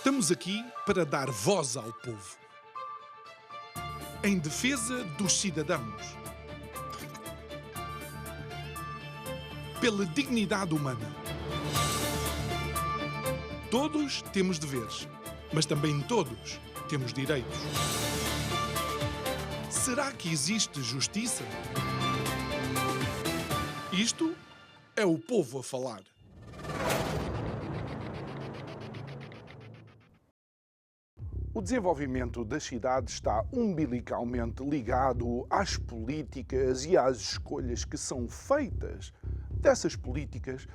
Estamos aqui para dar voz ao povo, em defesa dos cidadãos, pela dignidade humana. Todos temos deveres, mas também todos temos direitos. Será que existe justiça? Isto é o povo a falar. O desenvolvimento das cidades está umbilicalmente ligado às políticas e às escolhas que são feitas dessas políticas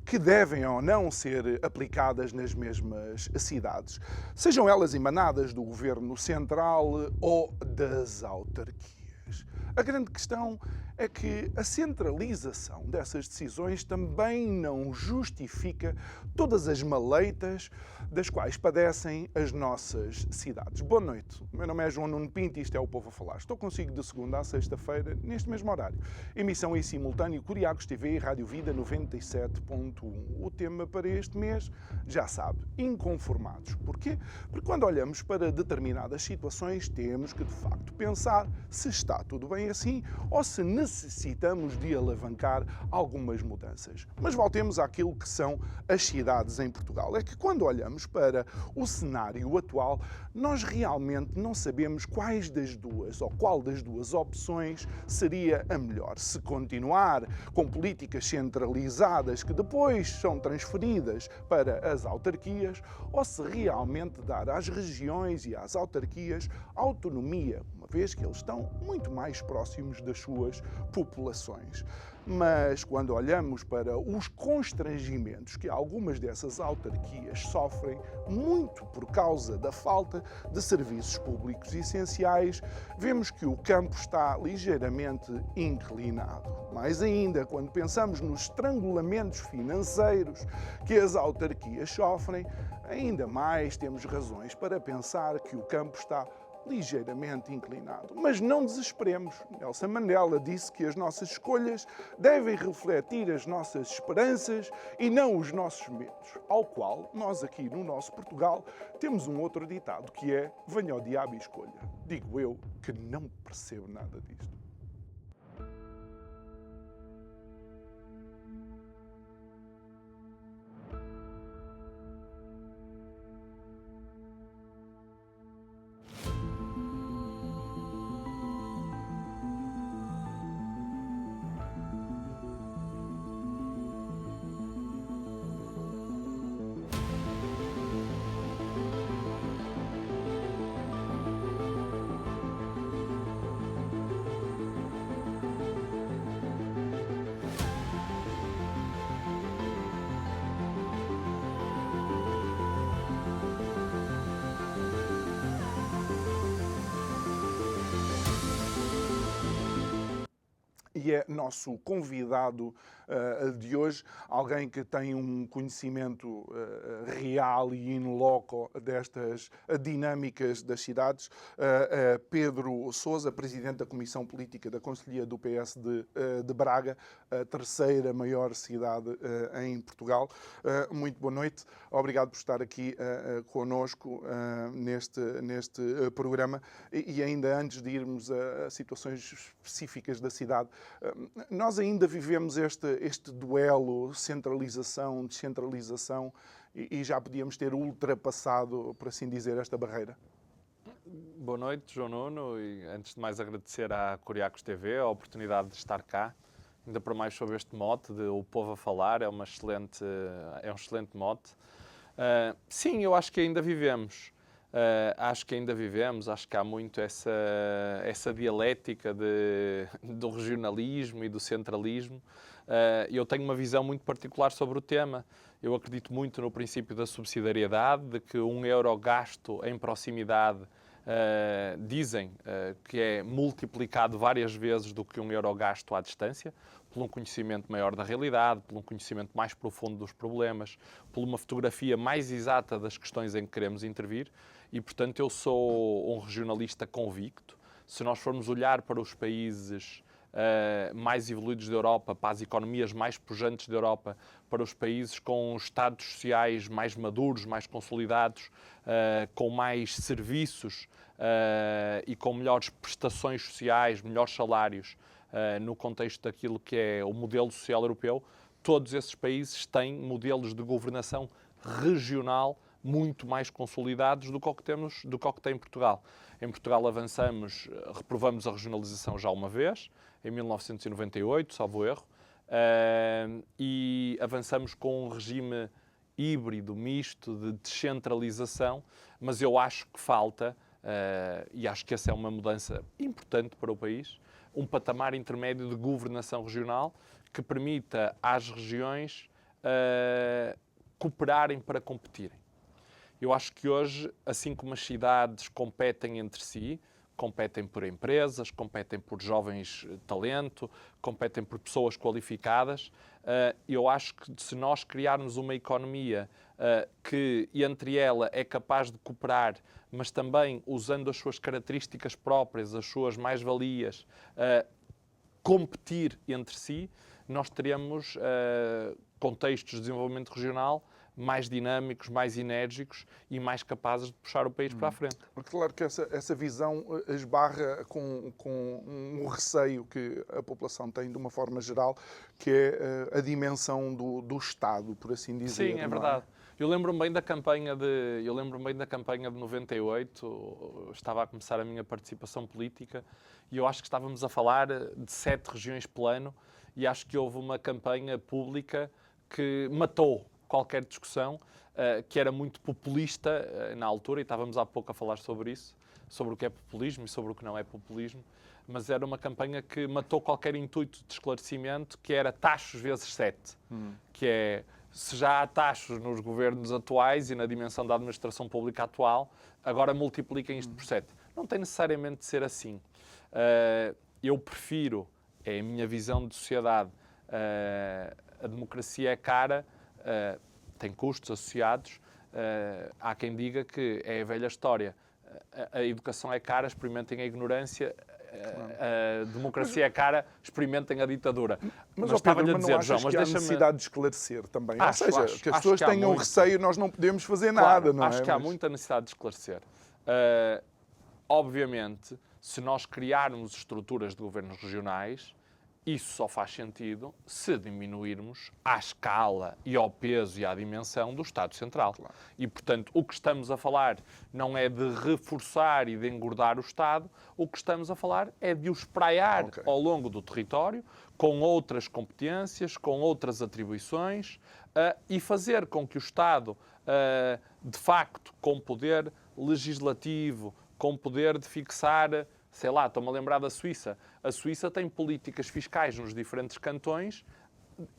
que devem ou não ser aplicadas nas mesmas cidades, sejam elas emanadas do governo central ou das autarquias. A grande questão é que a centralização dessas decisões também não justifica todas as maleitas das quais padecem as nossas cidades. Boa noite, o meu nome é João Nuno Pinto e isto é o Povo a Falar. Estou consigo de segunda a sexta-feira, neste mesmo horário. Emissão em simultâneo Curiacos TV e Rádio Vida 97.1. O tema para este mês, já sabe, inconformados. Porquê? Porque quando olhamos para determinadas situações temos que de facto pensar se está tudo bem assim ou se necessitamos de alavancar algumas mudanças. Mas voltemos àquilo que são as cidades em Portugal. É que quando olhamos para o cenário atual, nós realmente não sabemos quais das duas ou qual das duas opções seria a melhor. Se continuar com políticas centralizadas que depois são transferidas para as autarquias ou se realmente dar às regiões e às autarquias autonomia, uma vez que eles estão muito mais próximos das suas populações. Mas quando olhamos para os constrangimentos que algumas dessas autarquias sofrem, muito por causa da falta de serviços públicos essenciais, vemos que o campo está ligeiramente inclinado. Mais ainda, quando pensamos nos estrangulamentos financeiros que as autarquias sofrem, ainda mais temos razões para pensar que o campo está ligeiramente inclinado. Mas não desesperemos. Nelson Mandela disse que as nossas escolhas devem refletir as nossas esperanças e não os nossos medos. Ao qual nós aqui no nosso Portugal temos um outro ditado que é: venha ao diabo e escolha. Digo eu que não percebo nada disto. E é nosso convidado de hoje, alguém que tem um conhecimento real e in loco destas dinâmicas das cidades, Pedro Sousa, presidente da Comissão Política da Conselhia do PS de Braga, a terceira maior cidade em Portugal. Muito boa noite, obrigado por estar aqui connosco neste programa. E ainda antes de irmos a situações específicas da cidade, nós ainda vivemos este duelo centralização, e já podíamos ter ultrapassado, por assim dizer, esta barreira. Boa noite, João Nuno, e antes de mais agradecer à Curiacos TV a oportunidade de estar cá, ainda para mais sobre este mote de O Povo a Falar, é um excelente mote. Sim, eu acho que ainda vivemos. Acho que há muito essa dialética do regionalismo e do centralismo. Eu tenho uma visão muito particular sobre o tema. Eu acredito muito no princípio da subsidiariedade, de que €1 gasto em proximidade dizem que é multiplicado várias vezes do que €1 gasto à distância, por um conhecimento maior da realidade, por um conhecimento mais profundo dos problemas, por uma fotografia mais exata das questões em que queremos intervir. E, portanto, eu sou um regionalista convicto. Se nós formos olhar para os países mais evoluídos da Europa, para as economias mais pujantes da Europa, para os países com estados sociais mais maduros, mais consolidados, com mais serviços e com melhores prestações sociais, melhores salários, no contexto daquilo que é o modelo social europeu. Todos esses países têm modelos de governação regional muito mais consolidados do que o que tem em Portugal. Em Portugal reprovamos a regionalização já uma vez, em 1998, salvo erro, e avançamos com um regime híbrido, misto, de descentralização, mas eu acho que falta, e acho que essa é uma mudança importante para o país, um patamar intermédio de governação regional que permita às regiões cooperarem para competirem. Eu acho que hoje, assim como as cidades competem entre si, competem por empresas, competem por jovens talento, competem por pessoas qualificadas, eu acho que se nós criarmos uma economia que entre ela é capaz de cooperar, mas também usando as suas características próprias, as suas mais-valias, competir entre si, nós teremos contextos de desenvolvimento regional mais dinâmicos, mais enérgicos e mais capazes de puxar o país para a frente. Porque claro que essa visão esbarra com um receio que a população tem de uma forma geral, que é a dimensão do Estado, por assim dizer. Sim, é verdade. Eu lembro-me bem da campanha de 98, estava a começar a minha participação política e eu acho que estávamos a falar de 7 regiões plano e acho que houve uma campanha pública que matou qualquer discussão, que era muito populista na altura, e estávamos há pouco a falar sobre isso, sobre o que é populismo e sobre o que não é populismo, mas era uma campanha que matou qualquer intuito de esclarecimento, que era taxos vezes 7, que é, se já há taxos nos governos atuais e na dimensão da administração pública atual, agora multipliquem isto por 7. Não tem necessariamente de ser assim. Eu prefiro, é a minha visão de sociedade, a democracia é cara, tem custos associados. Há quem diga que é a velha história. A educação é cara, experimentem a ignorância. A democracia é cara, experimentem a ditadura. Mas estava-lhe a dizer, João, mas há necessidade de esclarecer também. Ou seja, que as pessoas tenham receio, nós não podemos fazer nada, não é? Acho que há muita necessidade de esclarecer. Obviamente, se nós criarmos estruturas de governos regionais, isso só faz sentido se diminuirmos à escala e ao peso e à dimensão do Estado Central. Claro. E, portanto, o que estamos a falar não é de reforçar e de engordar o Estado, o que estamos a falar é de o espraiar ao longo do território, com outras competências, com outras atribuições, e fazer com que o Estado, de facto, com poder legislativo, com poder de fixar... Sei lá, estou-me a lembrar da Suíça. A Suíça tem políticas fiscais nos diferentes cantões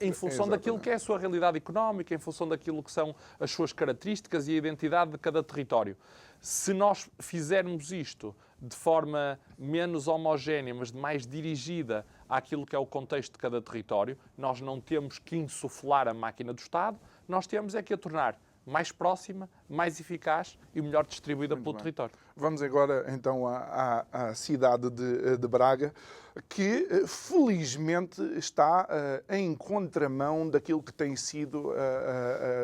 em função daquilo que é a sua realidade económica, em função daquilo que são as suas características e a identidade de cada território. Se nós fizermos isto de forma menos homogénea, mas mais dirigida àquilo que é o contexto de cada território, nós não temos que insuflar a máquina do Estado, nós temos é que a tornar mais próxima, mais eficaz e melhor distribuída pelo território. Vamos agora, então, à cidade de Braga, que felizmente está em contramão daquilo que tem sido,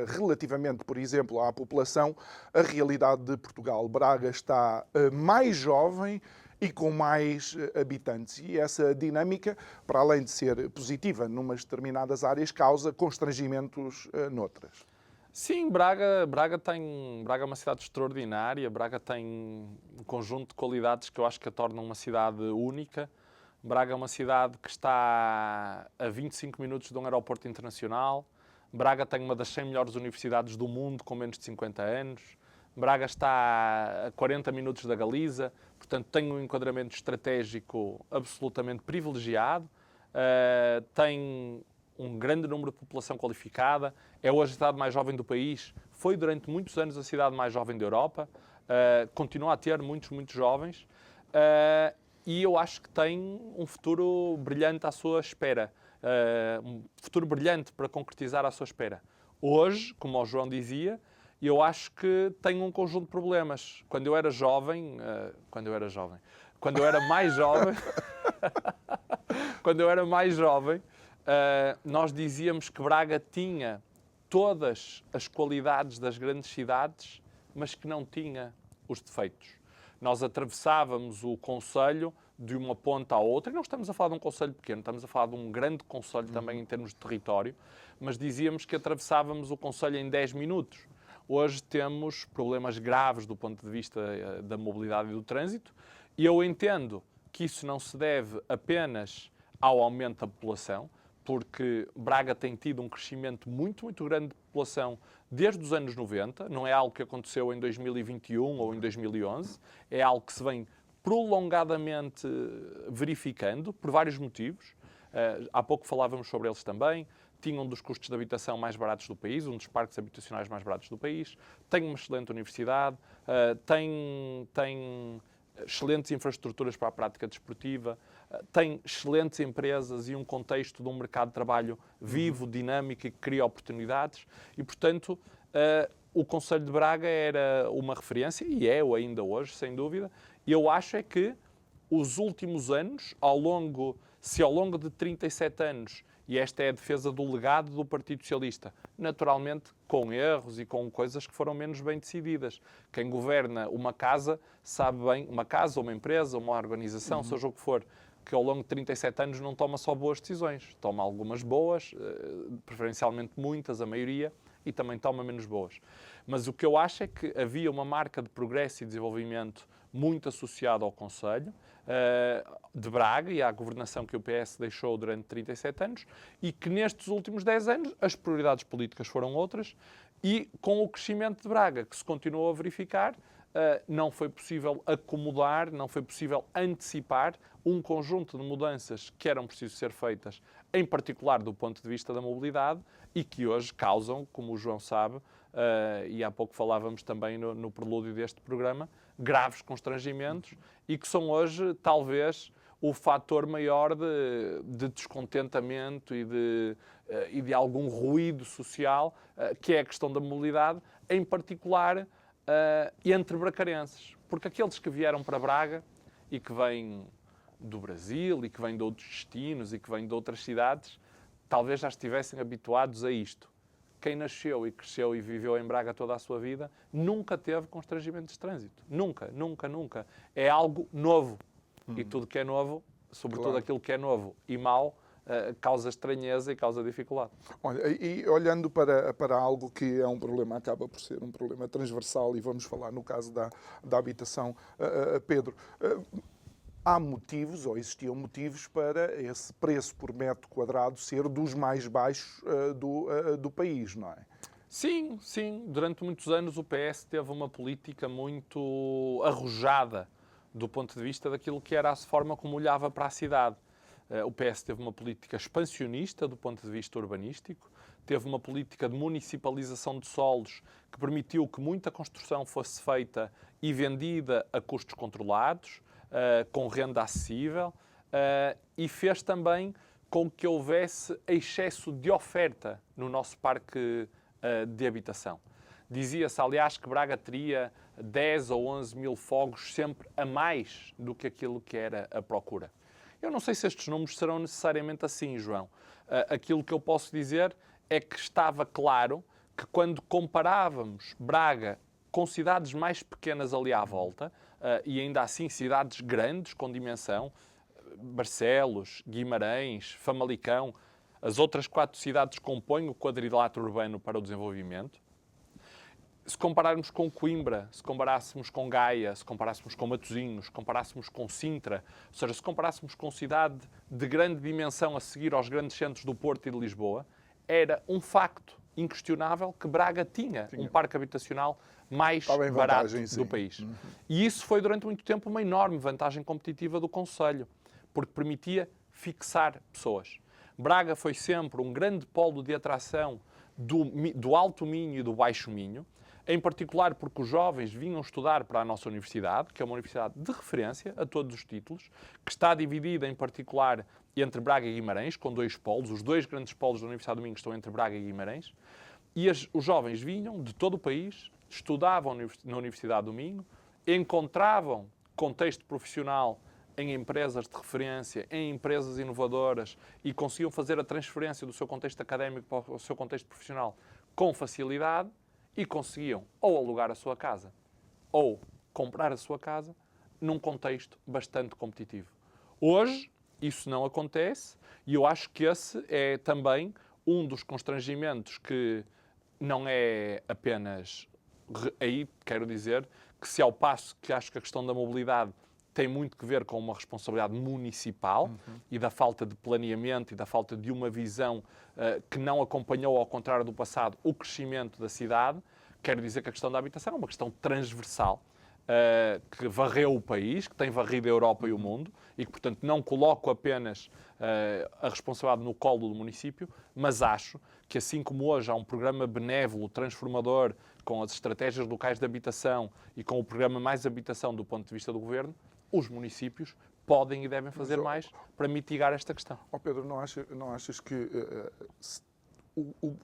relativamente, por exemplo, à população, a realidade de Portugal. Braga está mais jovem e com mais habitantes. E essa dinâmica, para além de ser positiva numas determinadas áreas, causa constrangimentos noutras. Sim, Braga é uma cidade extraordinária. Braga tem um conjunto de qualidades que eu acho que a tornam uma cidade única. Braga é uma cidade que está a 25 minutos de um aeroporto internacional. Braga tem uma das 100 melhores universidades do mundo com menos de 50 anos. Braga está a 40 minutos da Galiza, portanto tem um enquadramento estratégico absolutamente privilegiado. Tem um grande número de população qualificada, é hoje a cidade mais jovem do país, foi durante muitos anos a cidade mais jovem da Europa, continua a ter muitos jovens, e eu acho que tem um futuro brilhante à sua espera, um futuro brilhante para concretizar à sua espera. Hoje, como o João dizia, eu acho que tem um conjunto de problemas. Quando eu era mais jovem, Quando eu era mais jovem, nós dizíamos que Braga tinha todas as qualidades das grandes cidades, mas que não tinha os defeitos. Nós atravessávamos o concelho de uma ponta à outra, e não estamos a falar de um concelho pequeno, estamos a falar de um grande concelho também em termos de território, mas dizíamos que atravessávamos o concelho em 10 minutos. Hoje temos problemas graves do ponto de vista da mobilidade e do trânsito, e eu entendo que isso não se deve apenas ao aumento da população, porque Braga tem tido um crescimento muito, muito grande de população desde os anos 90, não é algo que aconteceu em 2021 ou em 2011, é algo que se vem prolongadamente verificando, por vários motivos. Há pouco falávamos sobre eles também. Tinha um dos custos de habitação mais baratos do país, um dos parques habitacionais mais baratos do país, tem uma excelente universidade, tem excelentes infraestruturas para a prática desportiva, tem excelentes empresas e um contexto de um mercado de trabalho vivo, dinâmico e que cria oportunidades. E, portanto, o Concelho de Braga era uma referência, e é ainda hoje, sem dúvida. E eu acho é que os últimos anos, se ao longo de 37 anos, e esta é a defesa do legado do Partido Socialista, naturalmente com erros e com coisas que foram menos bem decididas. Quem governa uma casa sabe bem, uma casa, uma empresa, uma organização, seja o que for, que ao longo de 37 anos não toma só boas decisões. Toma algumas boas, preferencialmente muitas, a maioria, e também toma menos boas. Mas o que eu acho é que havia uma marca de progresso e desenvolvimento muito associada ao Concelho de Braga e à governação que o PS deixou durante 37 anos, e que nestes últimos 10 anos as prioridades políticas foram outras, e com o crescimento de Braga, que se continuou a verificar, não foi possível acomodar, não foi possível antecipar um conjunto de mudanças que eram precisas ser feitas, em particular do ponto de vista da mobilidade, e que hoje causam, como o João sabe, e há pouco falávamos também no prelúdio deste programa, graves constrangimentos, e que são hoje, talvez, o fator maior de descontentamento e de algum ruído social, que é a questão da mobilidade, em particular entre bracarenses. Porque aqueles que vieram para Braga e que vêm do Brasil e que vêm de outros destinos e que vêm de outras cidades, talvez já estivessem habituados a isto. Quem nasceu e cresceu e viveu em Braga toda a sua vida nunca teve constrangimentos de trânsito. Nunca, nunca, nunca. É algo novo. E tudo que é novo, sobretudo aquilo que é novo e mau, causa estranheza e causa dificuldade. Olha, e olhando para algo que é um problema, acaba por ser um problema transversal, e vamos falar no caso da habitação, Pedro, há motivos, ou existiam motivos, para esse preço por metro quadrado ser dos mais baixos do país, não é? Sim, sim. Durante muitos anos o PS teve uma política muito arrojada do ponto de vista daquilo que era a forma como olhava para a cidade. O PS teve uma política expansionista do ponto de vista urbanístico, teve uma política de municipalização de solos que permitiu que muita construção fosse feita e vendida a custos controlados, com renda acessível, e fez também com que houvesse excesso de oferta no nosso parque de habitação. Dizia-se, aliás, que Braga teria 10 ou 11 mil fogos sempre a mais do que aquilo que era a procura. Eu não sei se estes números serão necessariamente assim, João. Aquilo que eu posso dizer é que estava claro que quando comparávamos Braga com cidades mais pequenas ali à volta, e ainda assim cidades grandes com dimensão, Barcelos, Guimarães, Famalicão, as outras 4 cidades compõem o quadrilátero urbano para o desenvolvimento. Se compararmos com Coimbra, se comparássemos com Gaia, se comparássemos com Matosinhos, se comparássemos com Sintra, ou seja, se comparássemos com cidade de grande dimensão a seguir aos grandes centros do Porto e de Lisboa, era um facto inquestionável que Braga tinha um parque habitacional mais barato do país. E isso foi durante muito tempo uma enorme vantagem competitiva do Concelho, porque permitia fixar pessoas. Braga foi sempre um grande polo de atração do Alto Minho e do Baixo Minho, em particular porque os jovens vinham estudar para a nossa universidade, que é uma universidade de referência a todos os títulos, que está dividida em particular entre Braga e Guimarães, com 2 polos, os 2 grandes polos da Universidade do Minho estão entre Braga e Guimarães, e os jovens vinham de todo o país, estudavam na Universidade do Minho, encontravam contexto profissional em empresas de referência, em empresas inovadoras e conseguiam fazer a transferência do seu contexto académico para o seu contexto profissional com facilidade e conseguiam ou alugar a sua casa ou comprar a sua casa num contexto bastante competitivo. Hoje, isso não acontece e eu acho que esse é também um dos constrangimentos que não é apenas... Aí quero dizer que se ao passo que acho que a questão da mobilidade tem muito que ver com uma responsabilidade municipal e da falta de planeamento e da falta de uma visão que não acompanhou, ao contrário do passado, o crescimento da cidade, quero dizer que a questão da habitação é uma questão transversal, que varreu o país, que tem varrido a Europa e o mundo e que, portanto, não coloco apenas a responsabilidade no colo do município, mas acho que, assim como hoje há um programa benévolo, transformador, com as estratégias locais de habitação e com o programa Mais Habitação do ponto de vista do Governo, os municípios podem e devem fazer mais para mitigar esta questão. Pedro, não achas que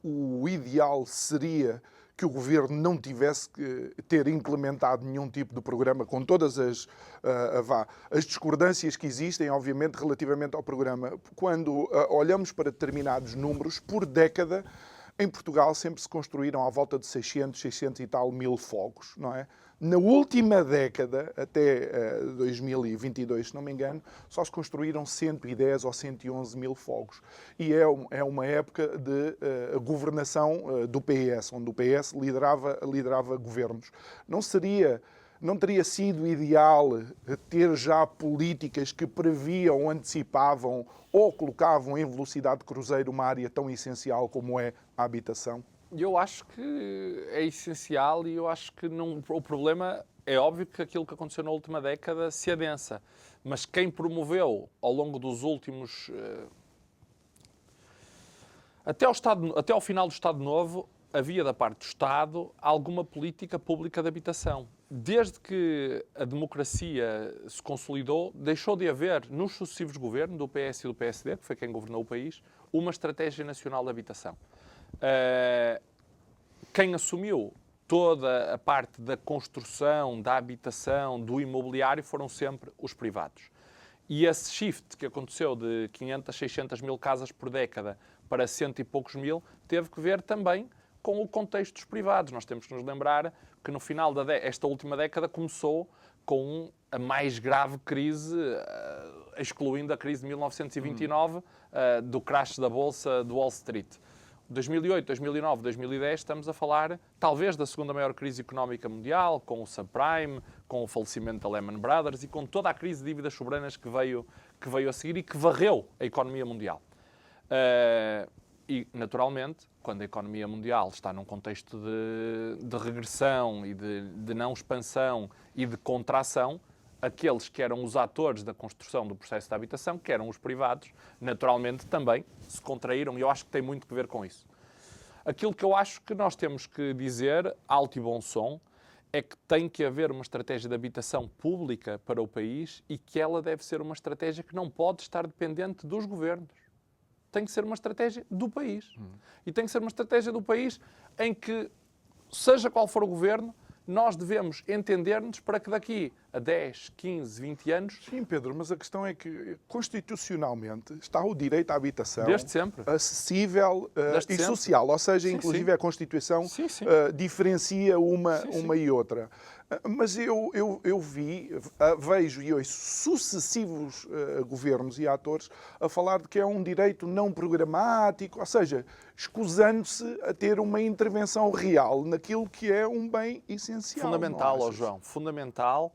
o ideal seria que o Governo não tivesse que ter implementado nenhum tipo de programa, com todas as discordâncias que existem, obviamente, relativamente ao programa? Quando olhamos para determinados números, por década, em Portugal sempre se construíram à volta de 600 e tal mil fogos, não é? Na última década, até 2022, se não me engano, só se construíram 110 ou 111 mil fogos. E é uma época de governação do PS, onde o PS liderava governos. Não teria sido ideal ter já políticas que previam, antecipavam ou colocavam em velocidade de cruzeiro uma área tão essencial como é a habitação? Eu acho que é essencial e eu acho que não, o problema é óbvio que aquilo que aconteceu na última década se adensa, mas quem promoveu ao longo dos últimos... Até ao final do Estado Novo, havia da parte do Estado alguma política pública de habitação. Desde que a democracia se consolidou, deixou de haver, nos sucessivos governos, do PS e do PSD, que foi quem governou o país, uma estratégia nacional de habitação. Quem assumiu toda a parte da construção, da habitação, do imobiliário foram sempre os privados. E esse shift que aconteceu de 500, 600 mil casas por década para 100 e poucos mil teve que ver também com o contexto dos privados. Nós temos que nos lembrar que no final desta última década começou com a mais grave crise, excluindo a crise de 1929, do crash da Bolsa de Wall Street. 2008, 2009, 2010, estamos a falar talvez da segunda maior crise económica mundial, com o subprime, com o falecimento da Lehman Brothers e com toda a crise de dívidas soberanas que veio a seguir e que varreu a economia mundial. E, naturalmente, quando a economia mundial está num contexto de regressão e de não expansão e de contração, aqueles que eram os atores da construção do processo de habitação, que eram os privados, naturalmente também se contraíram e eu acho que tem muito a ver com isso. Aquilo que eu acho que nós temos que dizer, alto e bom som, é que tem que haver uma estratégia de habitação pública para o país e que ela deve ser uma estratégia que não pode estar dependente dos governos. Tem que ser uma estratégia do país. E tem que ser uma estratégia do país em que, seja qual for o governo, nós devemos entender-nos para que daqui a 10, 15, 20 anos... Sim, Pedro, mas a questão é que, constitucionalmente, está o direito à habitação desde sempre. Acessível Desde e sempre. social. Ou seja, Sim, inclusive sim. a Constituição Sim. diferencia uma Sim. e outra. Mas eu vejo e ouço sucessivos governos e atores a falar de que é um direito não programático, ou seja, escusando-se a ter uma intervenção real naquilo que é um bem essencial. Fundamental, ó João, fundamental.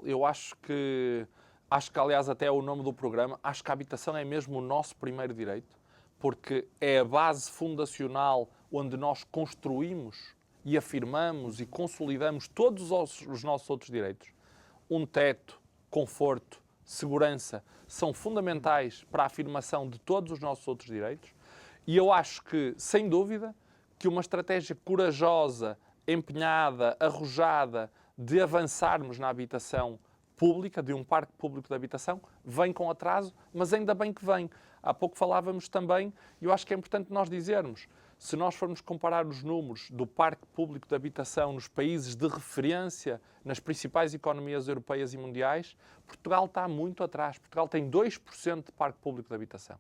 Eu acho que aliás até é o nome do programa, acho que a habitação é mesmo o nosso primeiro direito, porque é a base fundacional onde nós construímos e afirmamos e consolidamos todos os nossos outros direitos. Um teto, conforto, segurança são fundamentais para a afirmação de todos os nossos outros direitos e eu acho que, sem dúvida, que uma estratégia corajosa, empenhada, arrojada de avançarmos na habitação pública, de um parque público de habitação, vem com atraso, mas ainda bem que vem. Há pouco falávamos também, e eu acho que é importante nós dizermos, se nós formos comparar os números do parque público de habitação nos países de referência, nas principais economias europeias e mundiais, Portugal está muito atrás. Portugal tem 2% de parque público de habitação.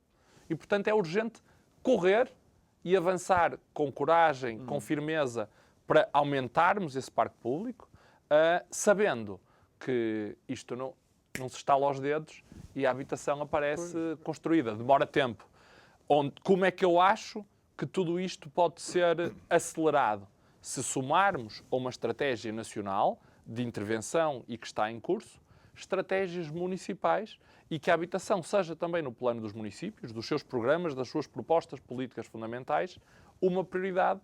E, portanto, é urgente correr e avançar com coragem, com firmeza, para aumentarmos esse parque público, sabendo que isto não se estala aos dedos e a habitação aparece construída. Demora tempo. Como é que eu acho que tudo isto pode ser acelerado? Se somarmos a uma estratégia nacional de intervenção e que está em curso, estratégias municipais e que a habitação seja também no plano dos municípios, dos seus programas, das suas propostas políticas fundamentais, uma prioridade.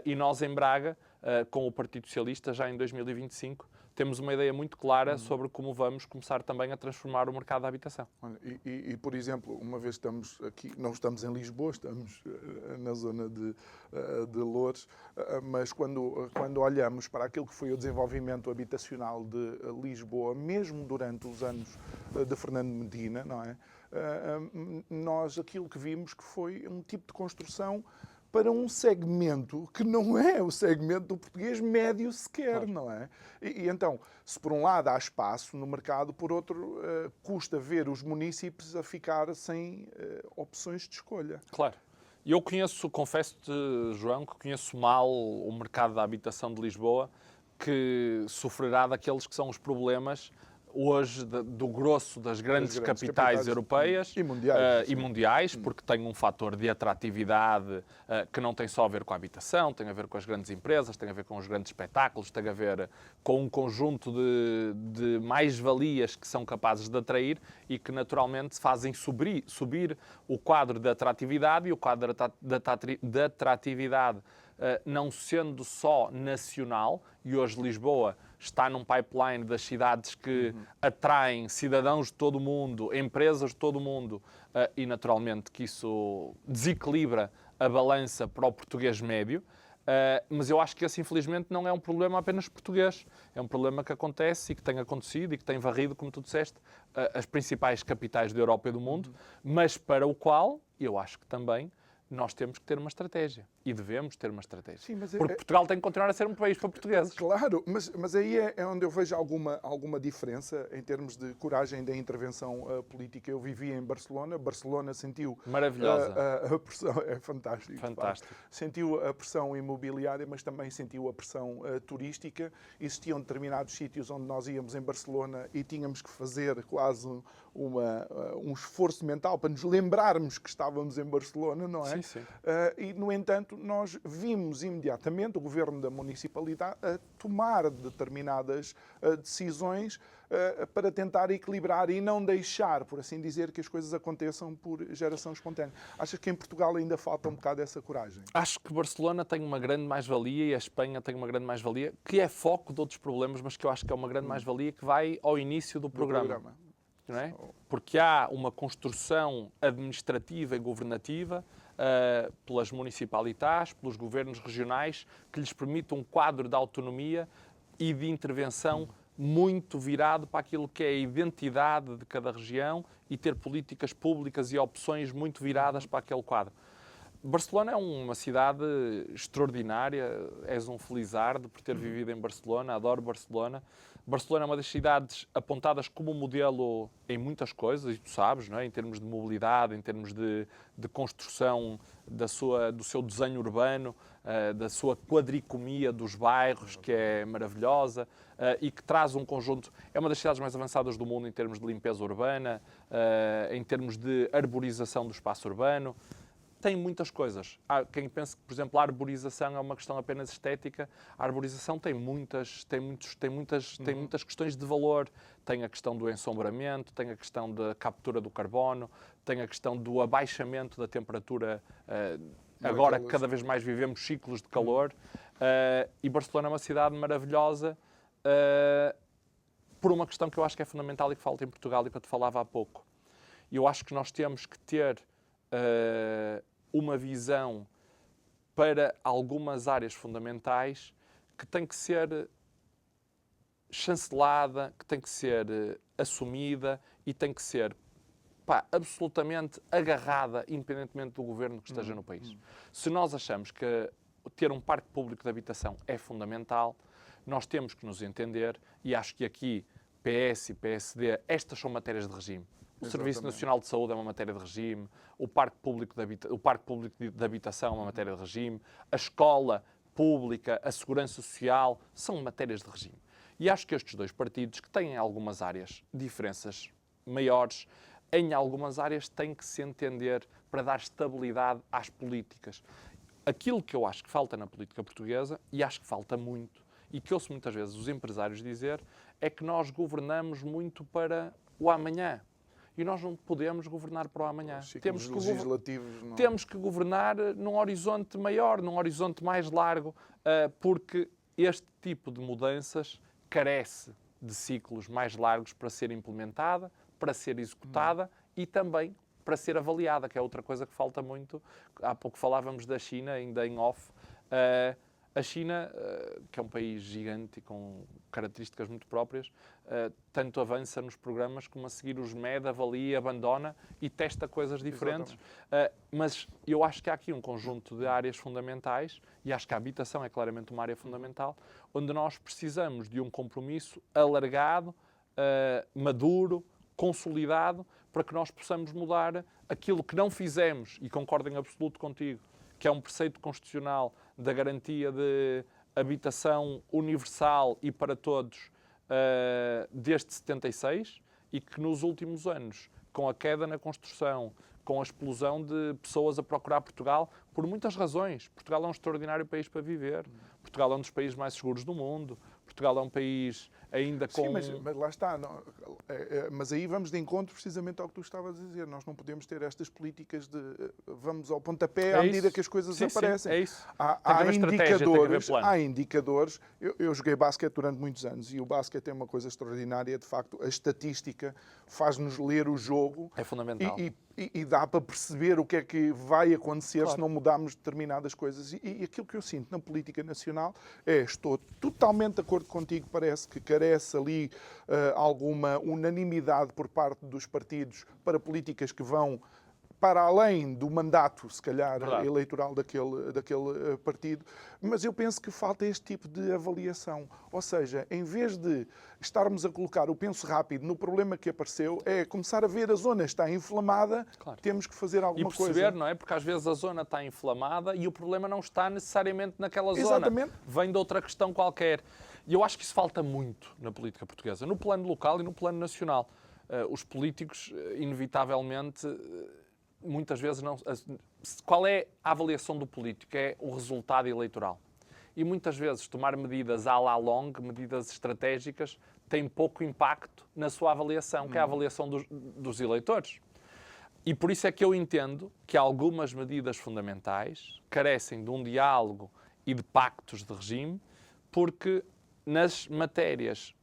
E nós em Braga, com o Partido Socialista, já em 2025, temos uma ideia muito clara sobre como vamos começar também a transformar o mercado da habitação. E, por exemplo, uma vez estamos aqui, não estamos em Lisboa, estamos na zona de Loures, mas quando olhamos para aquilo que foi o desenvolvimento habitacional de Lisboa, mesmo durante os anos de Fernando Medina, não é? Nós aquilo que vimos que foi um tipo de construção para um segmento que não é o segmento do português médio sequer, não é? E então, se por um lado há espaço no mercado, por outro, custa ver os municípios a ficar sem opções de escolha. Claro. Eu confesso-te, João, que conheço mal o mercado da habitação de Lisboa, que sofrerá daqueles que são os problemas hoje do grosso das grandes capitais europeias e mundiais, porque tem um fator de atratividade que não tem só a ver com a habitação, tem a ver com as grandes empresas, tem a ver com os grandes espetáculos, tem a ver com um conjunto de mais-valias que são capazes de atrair e que naturalmente fazem subir o quadro de atratividade, e o quadro de atratividade não sendo só nacional, e hoje Lisboa está num pipeline das cidades que atraem cidadãos de todo o mundo, empresas de todo o mundo, e naturalmente que isso desequilibra a balança para o português médio. Mas eu acho que esse, infelizmente, não é um problema apenas português. É um problema que acontece e que tem acontecido e que tem varrido, como tu disseste, as principais capitais da Europa e do mundo, mas para o qual eu acho que também nós temos que ter uma estratégia. E devemos ter uma estratégia. Sim, porque Portugal tem que continuar a ser um país para portugueses. Claro, mas aí é onde eu vejo alguma diferença em termos de coragem da intervenção política. Eu vivi em Barcelona. Barcelona sentiu... Maravilhosa. A pressão... É fantástico. Fantástico. Sentiu a pressão imobiliária, mas também sentiu a pressão turística. Existiam determinados sítios onde nós íamos em Barcelona e tínhamos que fazer quase um esforço mental para nos lembrarmos que estávamos em Barcelona, não é? Sim, sim. E, no entanto, nós vimos imediatamente o governo da municipalidade a tomar determinadas decisões para tentar equilibrar e não deixar, por assim dizer, que as coisas aconteçam por geração espontânea. Achas que em Portugal ainda falta um bocado essa coragem? Acho que Barcelona tem uma grande mais-valia e a Espanha tem uma grande mais-valia, que é foco de outros problemas, mas que eu acho que é uma grande mais-valia que vai ao início do programa. Não é? Porque há uma construção administrativa e governativa pelas municipalitats, pelos governos regionais, que lhes permite um quadro de autonomia e de intervenção muito virado para aquilo que é a identidade de cada região e ter políticas públicas e opções muito viradas para aquele quadro. Barcelona é uma cidade extraordinária, és um felizardo por ter vivido em Barcelona, adoro Barcelona. Barcelona é uma das cidades apontadas como modelo em muitas coisas, e tu sabes, não é? Em termos de mobilidade, em termos de construção do seu desenho urbano, da sua quadricomia dos bairros, que é maravilhosa, e que traz um conjunto... É uma das cidades mais avançadas do mundo em termos de limpeza urbana, em termos de arborização do espaço urbano. Tem muitas coisas. Há quem pense que, por exemplo, a arborização é uma questão apenas estética. A arborização tem muitas questões de valor. Tem a questão do ensombramento, tem a questão da captura do carbono, tem a questão do abaixamento da temperatura. Agora, cada vez mais vivemos ciclos de calor. E Barcelona é uma cidade maravilhosa por uma questão que eu acho que é fundamental e que falta em Portugal e que eu te falava há pouco. Eu acho que nós temos que ter uma visão para algumas áreas fundamentais que tem que ser chancelada, que tem que ser assumida e tem que ser absolutamente agarrada, independentemente do governo que esteja no país. Se nós achamos que ter um parque público de habitação é fundamental, nós temos que nos entender, e acho que aqui PS e PSD, estas são matérias de regime. O Serviço Nacional de Saúde é uma matéria de regime, o Parque Público de Habitação é uma matéria de regime, a escola pública, a segurança social, são matérias de regime. E acho que estes dois partidos, que têm em algumas áreas diferenças maiores, em algumas áreas têm que se entender para dar estabilidade às políticas. Aquilo que eu acho que falta na política portuguesa, e acho que falta muito, e que ouço muitas vezes os empresários dizer, é que nós governamos muito para o amanhã. E nós não podemos governar para o amanhã. Temos que governar num horizonte maior, num horizonte mais largo, porque este tipo de mudanças carece de ciclos mais largos para ser implementada, para ser executada e também para ser avaliada, que é outra coisa que falta muito. Há pouco falávamos da China, ainda em off. A China, que é um país gigante e com características muito próprias, tanto avança nos programas como a seguir os mede, avalia, abandona e testa coisas diferentes. Mas eu acho que há aqui um conjunto de áreas fundamentais, e acho que a habitação é claramente uma área fundamental, onde nós precisamos de um compromisso alargado, maduro, consolidado, para que nós possamos mudar aquilo que não fizemos, e concordo em absoluto contigo, que é um preceito constitucional da garantia de habitação universal e para todos desde 76, e que nos últimos anos, com a queda na construção, com a explosão de pessoas a procurar Portugal, por muitas razões. Portugal é um extraordinário país para viver. Portugal é um dos países mais seguros do mundo. Portugal é um país ainda com... Sim, mas lá está. Não, mas aí vamos de encontro precisamente ao que tu estavas a dizer. Nós não podemos ter estas políticas de vamos ao pontapé à medida que as coisas aparecem. Sim, é isso. Há indicadores. Eu joguei basquete durante muitos anos e o basquete é uma coisa extraordinária. De facto, a estatística faz-nos ler o jogo. É fundamental. E dá para perceber o que é que vai acontecer se não mudarmos determinadas coisas. E aquilo que eu sinto na política nacional estou totalmente de acordo contigo, parece que carece ali alguma unanimidade por parte dos partidos para políticas que vão para além do mandato, se calhar, eleitoral daquele partido, mas eu penso que falta este tipo de avaliação. Ou seja, em vez de estarmos a colocar o penso rápido no problema que apareceu, é começar a ver a zona está inflamada, temos que fazer alguma coisa. E perceber, não é? Porque às vezes a zona está inflamada e o problema não está necessariamente naquela zona. Exatamente. Vem de outra questão qualquer. E eu acho que isso falta muito na política portuguesa, no plano local e no plano nacional. Os políticos, inevitavelmente... muitas vezes não... Qual é a avaliação do político? É o resultado eleitoral. E muitas vezes tomar medidas à la longue, medidas estratégicas, tem pouco impacto na sua avaliação, que é a avaliação dos eleitores. E por isso é que eu entendo que algumas medidas fundamentais carecem de um diálogo e de pactos de regime, porque nas matérias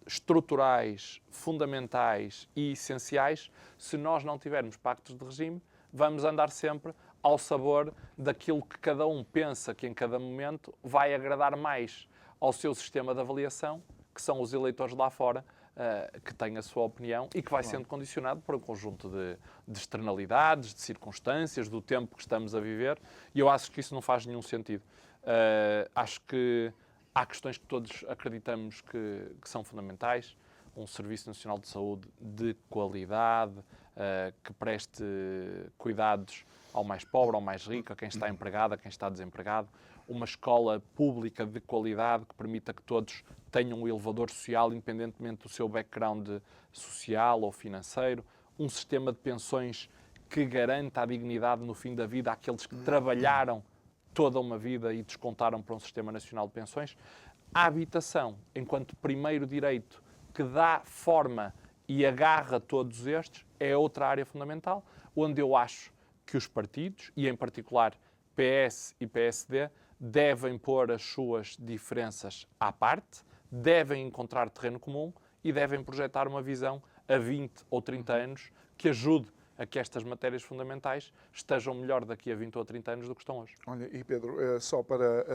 estruturais, fundamentais e essenciais, se nós não tivermos pactos de regime, vamos andar sempre ao sabor daquilo que cada um pensa que em cada momento vai agradar mais ao seu sistema de avaliação, que são os eleitores lá fora, que têm a sua opinião e que vai sendo condicionado por um conjunto de externalidades, de circunstâncias, do tempo que estamos a viver, e eu acho que isso não faz nenhum sentido. Acho que há questões que todos acreditamos que são fundamentais, um Serviço Nacional de Saúde de qualidade, que preste cuidados ao mais pobre, ao mais rico, a quem está empregado, a quem está desempregado, uma escola pública de qualidade que permita que todos tenham um elevador social, independentemente do seu background social ou financeiro, um sistema de pensões que garanta a dignidade no fim da vida àqueles que trabalharam toda uma vida e descontaram para um Sistema Nacional de Pensões. A habitação, enquanto primeiro direito que dá forma e agarra todos estes, é outra área fundamental, onde eu acho que os partidos, e em particular PS e PSD, devem pôr as suas diferenças à parte, devem encontrar terreno comum e devem projetar uma visão a 20 ou 30 anos que ajude a que estas matérias fundamentais estejam melhor daqui a 20 ou 30 anos do que estão hoje. Olha, e Pedro, só para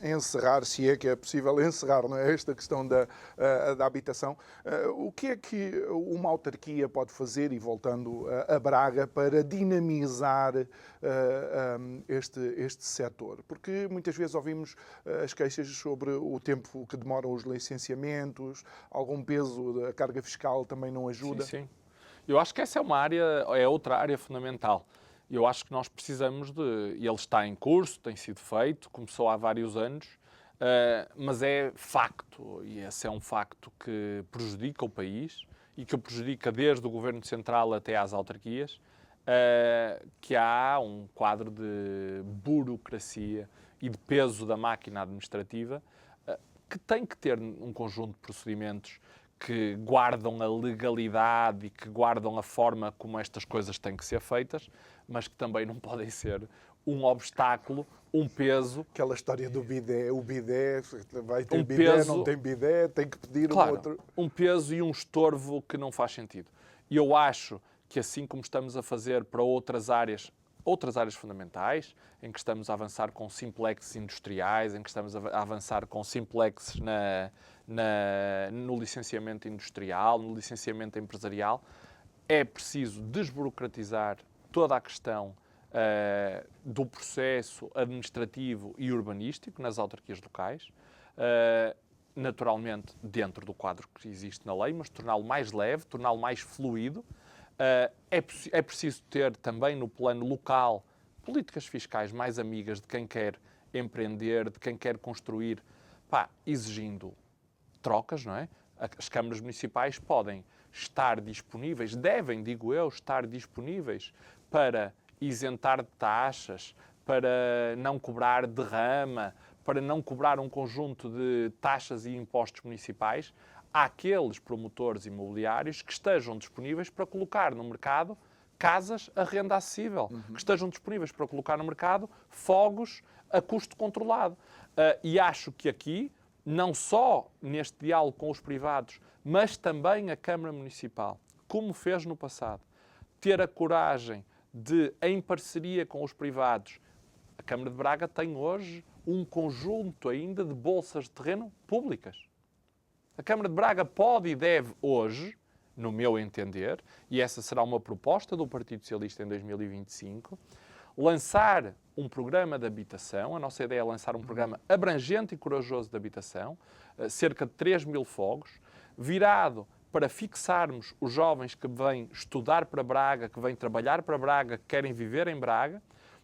encerrar, se é que é possível encerrar, não é, esta questão da habitação, o que é que uma autarquia pode fazer, e voltando a Braga, para dinamizar este setor? Porque muitas vezes ouvimos as queixas sobre o tempo que demoram os licenciamentos, algum peso da carga fiscal também não ajuda. Sim, sim. Eu acho que essa é outra área fundamental. Eu acho que nós precisamos e ele está em curso, tem sido feito, começou há vários anos, mas é facto, e esse é um facto que prejudica o país e que o prejudica desde o Governo Central até às autarquias, que há um quadro de burocracia e de peso da máquina administrativa que tem que ter um conjunto de procedimentos que guardam a legalidade e que guardam a forma como estas coisas têm que ser feitas, mas que também não podem ser um obstáculo, um peso. Aquela história do bidé, o bidé, vai ter bidé, peso, não tem bidé, tem que pedir claro, um outro. Um peso e um estorvo que não faz sentido. E eu acho que assim como estamos a fazer para outras áreas fundamentais, em que estamos a avançar com simplexes industriais, em que estamos a avançar com simplexes no licenciamento industrial, no licenciamento empresarial, é preciso desburocratizar toda a questão do processo administrativo e urbanístico nas autarquias locais, naturalmente dentro do quadro que existe na lei, mas torná-lo mais leve, torná-lo mais fluido. É preciso ter também no plano local políticas fiscais mais amigas de quem quer empreender, de quem quer construir, exigindo trocas, não é? As câmaras municipais podem estar disponíveis, devem, digo eu, estar disponíveis para isentar de taxas, para não cobrar derrama, para não cobrar um conjunto de taxas e impostos municipais àqueles promotores imobiliários que estejam disponíveis para colocar no mercado casas a renda acessível, que estejam disponíveis para colocar no mercado fogos a custo controlado. E acho que aqui, não só neste diálogo com os privados, mas também a Câmara Municipal, como fez no passado, ter a coragem de, em parceria com os privados, a Câmara de Braga tem hoje um conjunto ainda de bolsas de terreno públicas. A Câmara de Braga pode e deve hoje, no meu entender, e essa será uma proposta do Partido Socialista em 2025, lançar um programa de habitação. A nossa ideia é lançar um programa abrangente e corajoso de habitação, cerca de 3 mil fogos, virado para fixarmos os jovens que vêm estudar para Braga, que vêm trabalhar para Braga, que querem viver em Braga,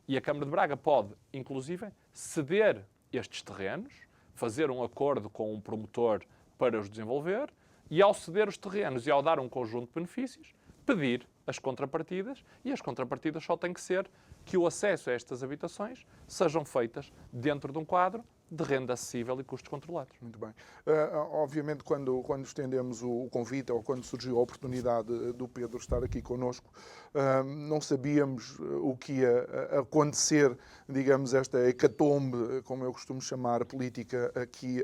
e a Câmara de Braga pode, inclusive, ceder estes terrenos, fazer um acordo com um promotor para os desenvolver, e ao ceder os terrenos e ao dar um conjunto de benefícios, pedir as contrapartidas, e as contrapartidas só têm que ser que o acesso a estas habitações sejam feitas dentro de um quadro de renda acessível e custos controlados. Muito bem. Obviamente, quando estendemos o convite ou quando surgiu a oportunidade do Pedro estar aqui connosco, não sabíamos o que ia acontecer, digamos, esta hecatombe, como eu costumo chamar, política aqui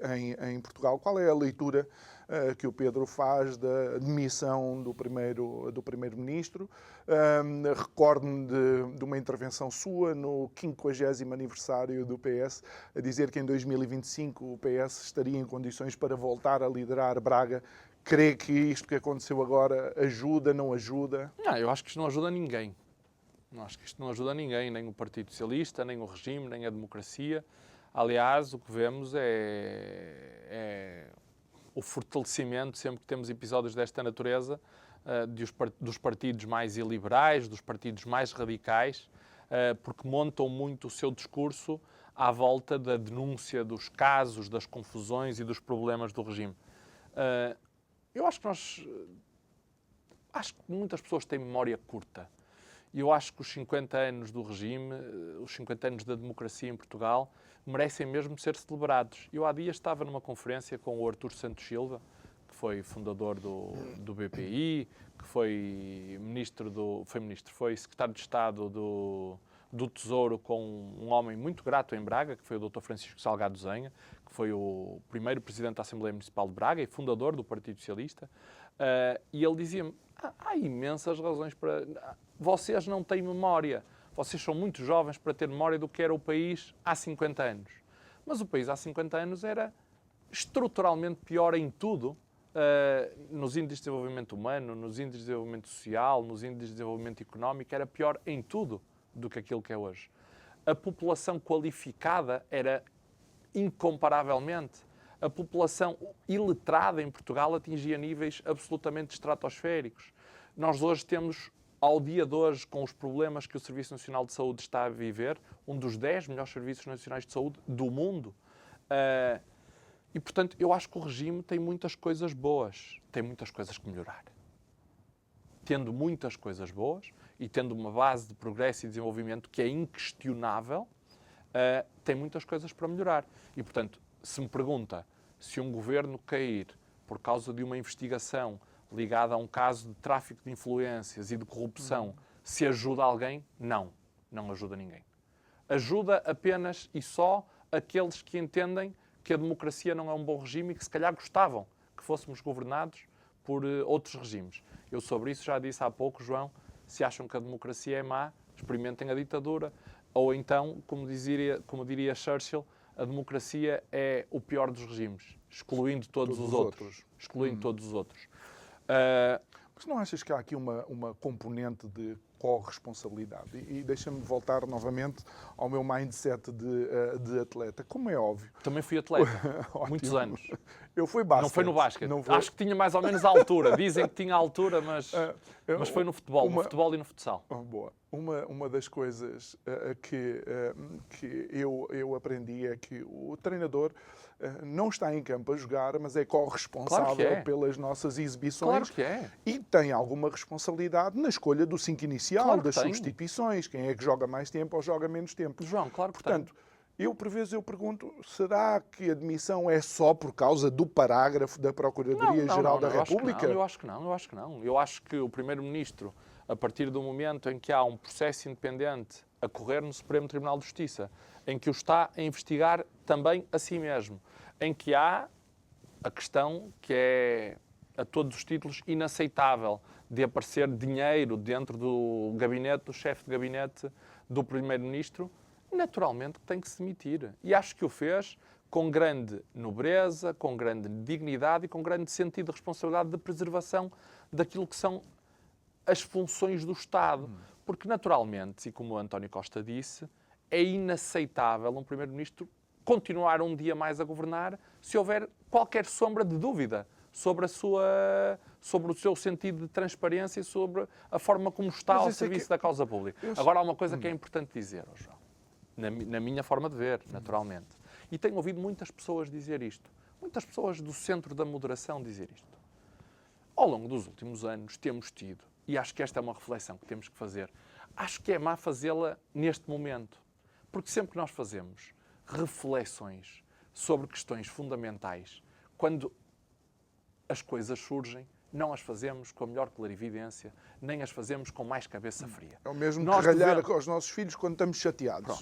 em Portugal. Qual é a leitura que o Pedro faz da demissão do primeiro-ministro? Recordo-me de uma intervenção sua no 50º aniversário do PS, a dizer que em 2025 o PS estaria em condições para voltar a liderar Braga. Crê que isto que aconteceu agora ajuda, não ajuda? Não, eu acho que isto não ajuda ninguém. Não acho que isto não ajuda ninguém, nem o Partido Socialista, nem o regime, nem a democracia. Aliás, o que vemos é o fortalecimento, sempre que temos episódios desta natureza, dos partidos mais iliberais, dos partidos mais radicais, porque montam muito o seu discurso à volta da denúncia dos casos, das confusões e dos problemas do regime. Eu acho que muitas pessoas têm memória curta. E eu acho que os 50 anos do regime, os 50 anos da democracia em Portugal, merecem mesmo ser celebrados. Eu há dias estava numa conferência com o Artur Santos Silva, que foi fundador do BPI, que foi foi secretário de Estado do Tesouro, com um homem muito grato em Braga, que foi o Dr. Francisco Salgado Zenha, que foi o primeiro presidente da Assembleia Municipal de Braga e fundador do Partido Socialista. E ele dizia-me, Há imensas razões para... Vocês não têm memória. Vocês são muito jovens para ter memória do que era o país há 50 anos. Mas o país há 50 anos era estruturalmente pior em tudo, nos índices de desenvolvimento humano, nos índices de desenvolvimento social, nos índices de desenvolvimento económico, era pior em tudo do que aquilo que é hoje. A população qualificada era incomparavelmente. A população iletrada em Portugal atingia níveis absolutamente estratosféricos. Nós hoje temos, ao dia de hoje, com os problemas que o Serviço Nacional de Saúde está a viver, um dos 10 melhores serviços nacionais de saúde do mundo. E, portanto, eu acho que o regime tem muitas coisas boas, tem muitas coisas que melhorar. Tendo muitas coisas boas e tendo uma base de progresso e desenvolvimento que é inquestionável, tem muitas coisas para melhorar. E, portanto, se me pergunta se um governo cair por causa de uma investigação ligada a um caso de tráfico de influências e de corrupção, se ajuda alguém, não ajuda ninguém. Ajuda apenas e só aqueles que entendem que a democracia não é um bom regime e que se calhar gostavam que fôssemos governados por outros regimes. Eu sobre isso já disse há pouco, João, se acham que a democracia é má, experimentem a ditadura. Ou então, como diria Churchill, a democracia é o pior dos regimes, excluindo todos os outros. Excluindo todos os outros. Mas não achas que há aqui uma componente de corresponsabilidade? E deixa-me voltar novamente ao meu mindset de atleta. Como é óbvio. Também fui atleta, muitos anos. Eu fui basquete. Não foi no basquete. Não foi... Acho que tinha mais ou menos a altura. Dizem que tinha altura, mas foi no futebol. No futebol e no futsal. Boa. Uma das coisas que eu aprendi é que o treinador não está em campo a jogar, mas é corresponsável pelas nossas exibições. Claro que é. E tem alguma responsabilidade na escolha do 5 inicial, claro das tem. Substituições, quem é que joga mais tempo ou joga menos tempo. João, claro que Portanto, por vezes eu pergunto, será que a demissão é só por causa do parágrafo da Procuradoria-Geral da República? Eu acho que não. Eu acho que o Primeiro-Ministro, a partir do momento em que há um processo independente a correr no Supremo Tribunal de Justiça, em que o está a investigar também a si mesmo, em que há a questão que é, a todos os títulos, inaceitável de aparecer dinheiro dentro do gabinete, do chefe de gabinete do Primeiro-Ministro, naturalmente que tem que se demitir. E acho que o fez com grande nobreza, com grande dignidade e com grande sentido de responsabilidade de preservação daquilo que são as funções do Estado. Porque, naturalmente, e como o António Costa disse, é inaceitável um Primeiro-Ministro continuar um dia mais a governar se houver qualquer sombra de dúvida sobre o seu sentido de transparência e sobre a forma como está ao serviço da causa pública. Agora, há uma coisa que é importante dizer, João, na minha forma de ver, naturalmente. E tenho ouvido muitas pessoas dizer isto. Muitas pessoas do centro da moderação dizer isto. Ao longo dos últimos anos temos tido, e acho que esta é uma reflexão que temos que fazer, acho que é má fazê-la neste momento. Porque sempre que nós fazemos reflexões sobre questões fundamentais, quando as coisas surgem, não as fazemos com a melhor clarividência, nem as fazemos com mais cabeça fria. É o mesmo que ralhar com os nossos filhos quando estamos chateados.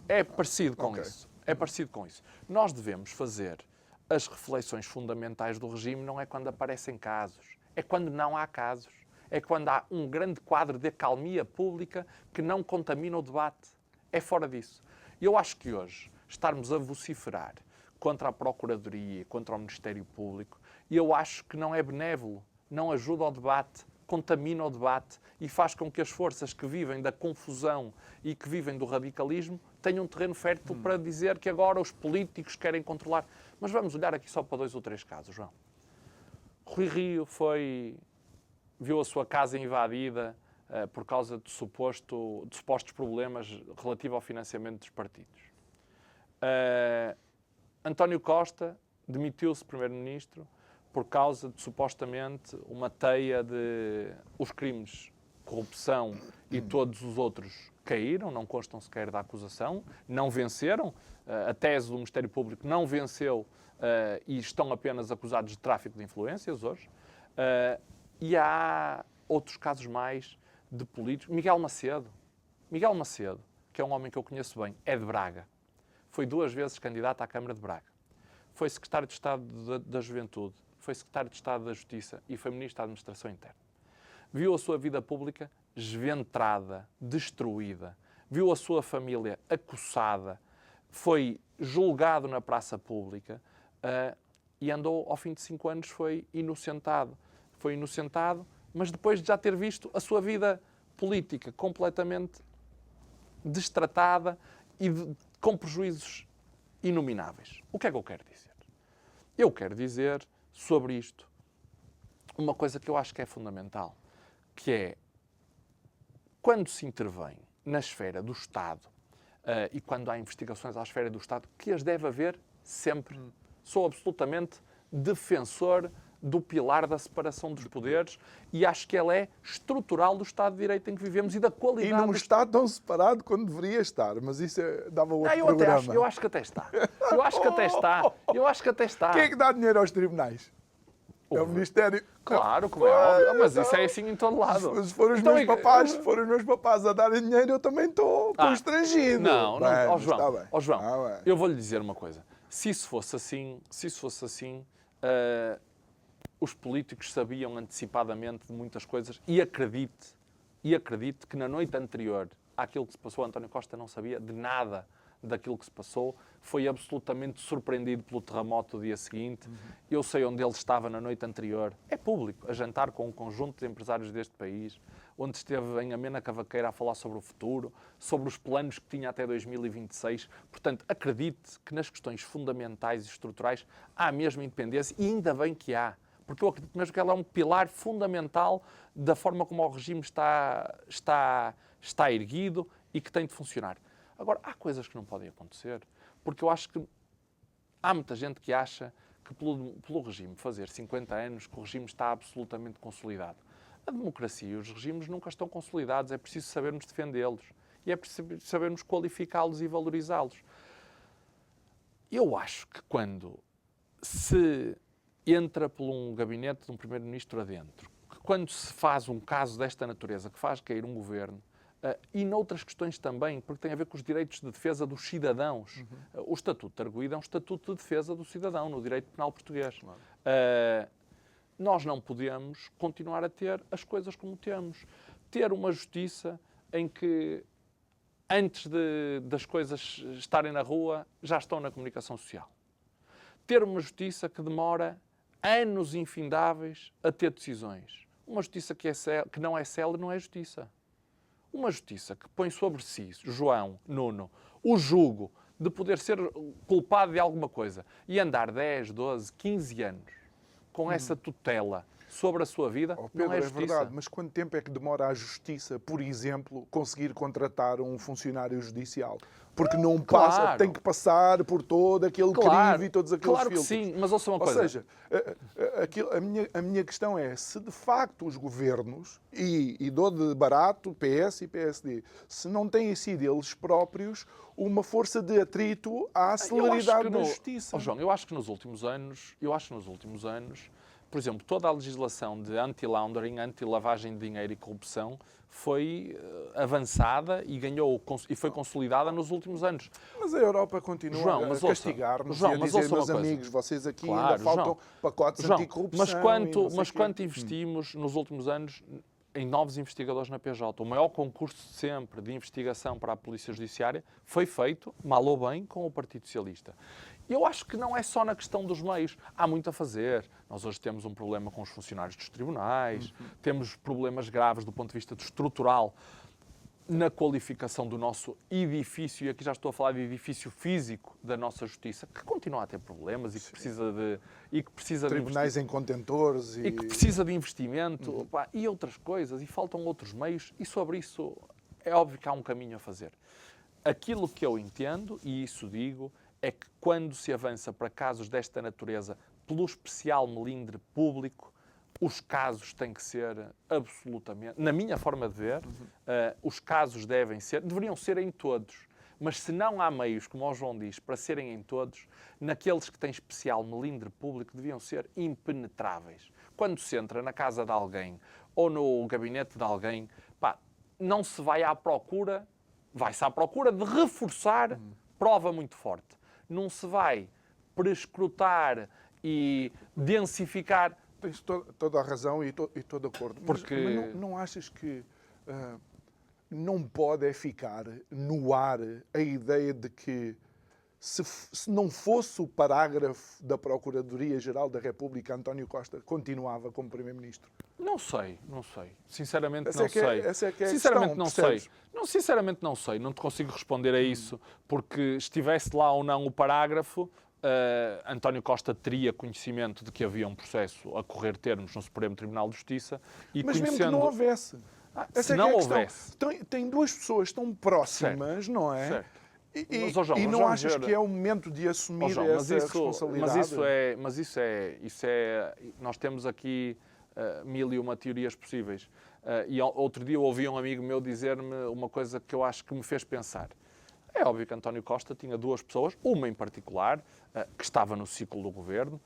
É parecido com isso. É parecido com isso. Nós devemos fazer as reflexões fundamentais do regime não é quando aparecem casos, é quando não há casos. É quando há um grande quadro de acalmia pública que não contamina o debate. É fora disso. E eu acho que hoje estarmos a vociferar contra a Procuradoria, contra o Ministério Público, eu acho que não é benévolo, não ajuda ao debate, contamina o debate e faz com que as forças que vivem da confusão e que vivem do radicalismo tenham um terreno fértil para dizer que agora os políticos querem controlar. Mas vamos olhar aqui só para 2 ou 3 casos, João. Rui Rio viu a sua casa invadida por causa de supostos problemas relativos ao financiamento dos partidos. António Costa demitiu-se Primeiro-Ministro por causa de, supostamente, uma teia de os crimes, corrupção e todos os outros caíram, não constam sequer da acusação, não venceram, a tese do Ministério Público não venceu e estão apenas acusados de tráfico de influências hoje. E há outros casos mais de políticos. Miguel Macedo, que é um homem que eu conheço bem, é de Braga. Foi 2 vezes candidato à Câmara de Braga. Foi secretário de Estado da Juventude, foi secretário de Estado da Justiça e foi ministro da Administração Interna. viu a sua vida pública esventrada, destruída, viu a sua família acossada, foi julgado na praça pública e andou, ao fim de 5 anos, foi inocentado. Foi inocentado, mas depois de já ter visto a sua vida política completamente destratada e com prejuízos inomináveis. O que é que eu quero dizer? Eu quero dizer sobre isto uma coisa que eu acho que é fundamental, que é quando se intervém na esfera do Estado e quando há investigações à esfera do Estado, que as deve haver sempre. Sou absolutamente defensor do pilar da separação dos poderes e acho que ela é estrutural do Estado de Direito em que vivemos e da qualidade... E não está tão separado quando deveria estar, mas isso dava outro programa. Eu acho que até está. Eu acho que até está. Eu acho que até está. Quem é que dá dinheiro aos tribunais? É o Ministério... Claro, como é óbvio. Mas isso é assim em todo lado. Se forem os meus papás a darem dinheiro, eu também estou constrangido. Não, Bem, ó João, está bem. Eu vou-lhe dizer uma coisa. Se isso fosse assim, os políticos sabiam antecipadamente de muitas coisas e acredite que na noite anterior àquilo que se passou, António Costa não sabia de nada daquilo que se passou, foi absolutamente surpreendido pelo terremoto do dia seguinte. Eu sei onde ele estava na noite anterior, é público, a jantar com um conjunto de empresários deste país, onde esteve em amena cavaqueira a falar sobre o futuro, sobre os planos que tinha até 2026. Portanto, acredite que nas questões fundamentais e estruturais há mesmo independência, e ainda bem que há. Porque eu acredito mesmo que ela é um pilar fundamental da forma como o regime está erguido e que tem de funcionar. Agora, há coisas que não podem acontecer, porque eu acho que há muita gente que acha que pelo regime fazer 50 anos que o regime está absolutamente consolidado. A democracia e os regimes nunca estão consolidados, é preciso sabermos defendê-los e é preciso sabermos qualificá-los e valorizá-los. Eu acho que quando se entra por um gabinete de um primeiro-ministro adentro, que quando se faz um caso desta natureza, que faz cair um governo, e noutras questões também, porque tem a ver com os direitos de defesa dos cidadãos. O Estatuto de Arguido é um estatuto de defesa do cidadão no direito penal português. Claro. Nós não podemos continuar a ter as coisas como temos. Ter uma justiça em que, antes das coisas estarem na rua, já estão na comunicação social. Ter uma justiça que demora anos infindáveis a ter decisões. Uma justiça que não é célere não é justiça. Uma justiça que põe sobre si, João, Nuno, o jugo de poder ser culpado de alguma coisa e andar 10, 12, 15 anos com essa tutela sobre a sua vida, Pedro, não é justiça. É verdade, mas quanto tempo é que demora a Justiça, por exemplo, conseguir contratar um funcionário judicial? Porque não passa, tem que passar por todo aquele crivo e todos aqueles filtros. Claro que sim, mas ouça uma coisa. Ou seja, a minha questão é, se de facto os governos, e dou de barato PS e PSD, se não têm sido eles próprios uma força de atrito à celeridade da justiça. João, eu acho que nos últimos anos, por exemplo, toda a legislação de anti-laundering, anti-lavagem de dinheiro e corrupção foi avançada e foi consolidada nos últimos anos. Mas a Europa continua a castigar-nos e a dizer, meus amigos, vocês aqui ainda faltam pacotes anticorrupção. Mas quanto investimos nos últimos anos em novos investigadores na PJ? O maior concurso sempre de investigação para a Polícia Judiciária foi feito, mal ou bem, com o Partido Socialista. Eu acho que não é só na questão dos meios. Há muito a fazer. Nós hoje temos um problema com os funcionários dos tribunais, temos problemas graves do ponto de vista estrutural na qualificação do nosso edifício, e aqui já estou a falar de edifício físico da nossa justiça, que continua a ter problemas e que precisa de tribunais em contentores e que precisa de investimento e outras coisas, e faltam outros meios, e sobre isso é óbvio que há um caminho a fazer. Aquilo que eu entendo, e isso digo, é que quando se avança para casos desta natureza pelo especial melindre público, os casos têm que ser absolutamente, na minha forma de ver, os casos deveriam ser em todos, mas se não há meios, como o João diz, para serem em todos, naqueles que têm especial melindre público deviam ser impenetráveis. Quando se entra na casa de alguém ou no gabinete de alguém, não se vai à procura, vai-se à procura de reforçar prova muito forte. Não se vai prescrutar e densificar Tens toda a razão e estou de acordo. Porque... Mas não achas que não pode ficar no ar a ideia de que se não fosse o parágrafo da Procuradoria-Geral da República, António Costa continuava como Primeiro-Ministro? Não sei. Sinceramente, Essa é que é a sinceramente, questão, não percebes? sei. Não, sinceramente, não sei. Não te consigo responder a isso, porque estivesse lá ou não o parágrafo, António Costa teria conhecimento de que havia um processo a correr termos no Supremo Tribunal de Justiça e Mas conhecendo... mesmo que não houvesse. Se não houvesse. Tem duas pessoas tão próximas, Certo. não é? Certo. E, Mas, João, e não vamos achas ver... que é o momento de assumir João, essa responsabilidade? Mas isso é... Nós temos aqui 1001 teorias possíveis. E outro dia eu ouvi um amigo meu dizer-me uma coisa que eu acho que me fez pensar. É óbvio que António Costa tinha duas pessoas, uma em particular, que estava no ciclo do governo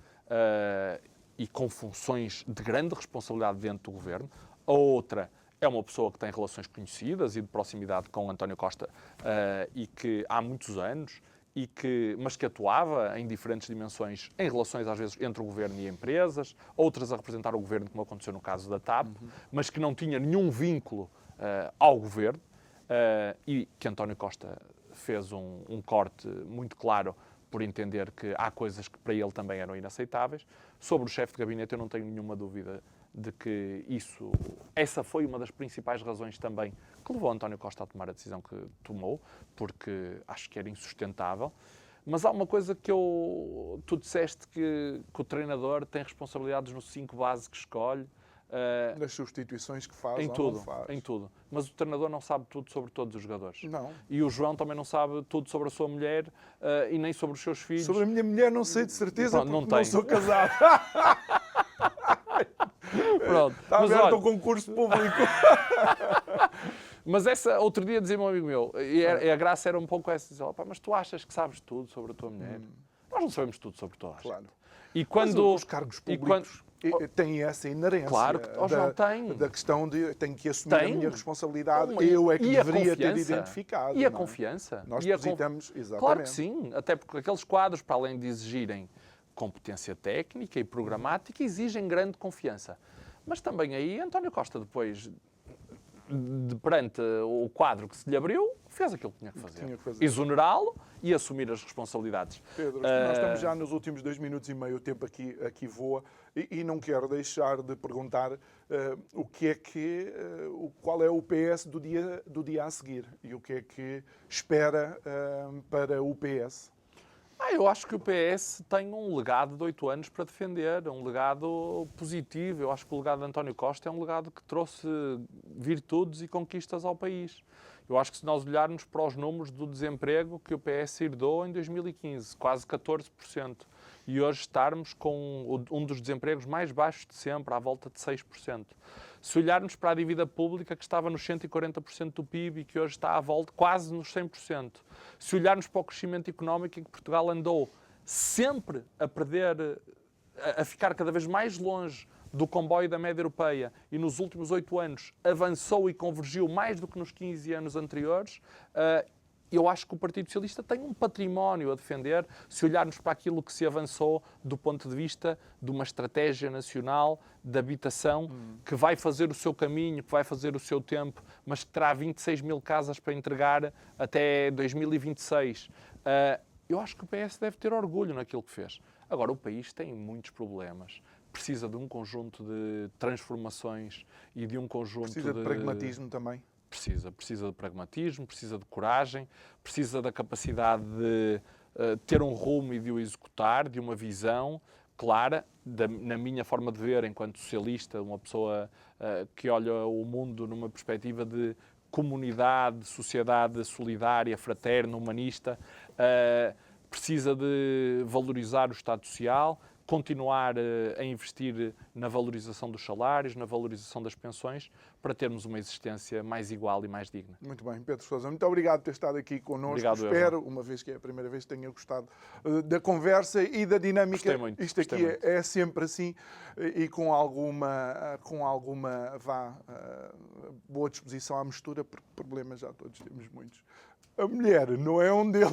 e com funções de grande responsabilidade dentro do governo. A outra é uma pessoa que tem relações conhecidas e de proximidade com António Costa e que há muitos anos, mas que atuava em diferentes dimensões em relações, às vezes, entre o governo e empresas, outras a representar o governo, como aconteceu no caso da TAP, mas que não tinha nenhum vínculo ao governo e que António Costa fez um corte muito claro por entender que há coisas que para ele também eram inaceitáveis. Sobre o chefe de gabinete, eu não tenho nenhuma dúvida de que essa foi uma das principais razões também que levou António Costa a tomar a decisão que tomou, porque acho que era insustentável. Mas há uma coisa que tu disseste que o treinador tem responsabilidades nos 5 bases que escolhe. Nas substituições que faz em ou tudo, não faz. em tudo. Mas o treinador não sabe tudo sobre todos os jogadores. Não. E o João também não sabe tudo sobre a sua mulher e nem sobre os seus filhos. Sobre a minha mulher não sei de certeza, Pronto, porque não sou casado. Pronto. Está Mas aberto olha, ao concurso público. mas outro dia dizia-me um amigo meu, e a graça era um pouco essa, dizer, mas tu achas que sabes tudo sobre a tua mulher? Nós não sabemos tudo sobre toda a gente. Claro. E quando Mas os cargos públicos têm essa inerência. Claro que João, tem. Da questão de tenho que assumir a minha responsabilidade. Uma- Eu é que e a deveria ter confiança. identificado. E a não é? confiança. Nós E a depositamos, exatamente. Claro que sim, até porque aqueles quadros, para além de exigirem competência técnica e programática, exigem grande confiança. Mas também aí António Costa, depois, perante o quadro que se lhe abriu, fez aquilo que tinha que fazer. Exonerá-lo e assumir as responsabilidades. Pedro, nós estamos já nos últimos 2 minutos e meio, o tempo aqui voa, e não quero deixar de perguntar qual é o PS do dia a seguir e o que é que espera para o PS. Eu acho que o PS tem um legado de 8 anos para defender, um legado positivo. Eu acho que o legado de António Costa é um legado que trouxe virtudes e conquistas ao país. Eu acho que se nós olharmos para os números do desemprego que o PS herdou em 2015, quase 14%, e hoje estarmos com um dos desempregos mais baixos de sempre, à volta de 6%. Se olharmos para a dívida pública, que estava nos 140% do PIB e que hoje está à volta quase nos 100%. Se olharmos para o crescimento económico, em que Portugal andou sempre a perder, a ficar cada vez mais longe do comboio da média europeia e nos últimos 8 anos avançou e convergiu mais do que nos 15 anos anteriores, eu acho que o Partido Socialista tem um património a defender se olharmos para aquilo que se avançou do ponto de vista de uma estratégia nacional de habitação que vai fazer o seu caminho, que vai fazer o seu tempo, mas que terá 26 mil casas para entregar até 2026. Eu acho que o PS deve ter orgulho naquilo que fez. Agora, o país tem muitos problemas. Precisa de um conjunto de transformações e de um conjunto Precisa de pragmatismo também. Precisa de pragmatismo, precisa de coragem, precisa da capacidade de ter um rumo e de o executar, de uma visão clara, na minha forma de ver, enquanto socialista, uma pessoa que olha o mundo numa perspectiva de comunidade, de sociedade solidária, fraterna, humanista, precisa de valorizar o Estado Social, continuar a investir na valorização dos salários, na valorização das pensões, para termos uma existência mais igual e mais digna. Muito bem, Pedro Sousa, muito obrigado por ter estado aqui connosco. Obrigado, Espero, uma vez que é a primeira vez, tenha gostado da conversa e da dinâmica. Gostei muito. Isto aqui é sempre assim e com alguma boa disposição à mistura, porque problemas já todos temos muitos. A mulher não é um deles.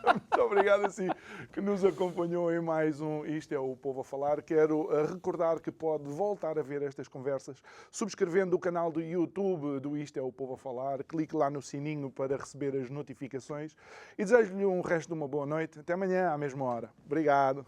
Muito obrigado assim que nos acompanhou em mais um Isto é o Povo a Falar. Quero recordar que pode voltar a ver estas conversas subscrevendo o canal do YouTube do Isto é o Povo a Falar. Clique lá no sininho para receber as notificações e desejo-lhe um resto de uma boa noite. Até amanhã à mesma hora. Obrigado.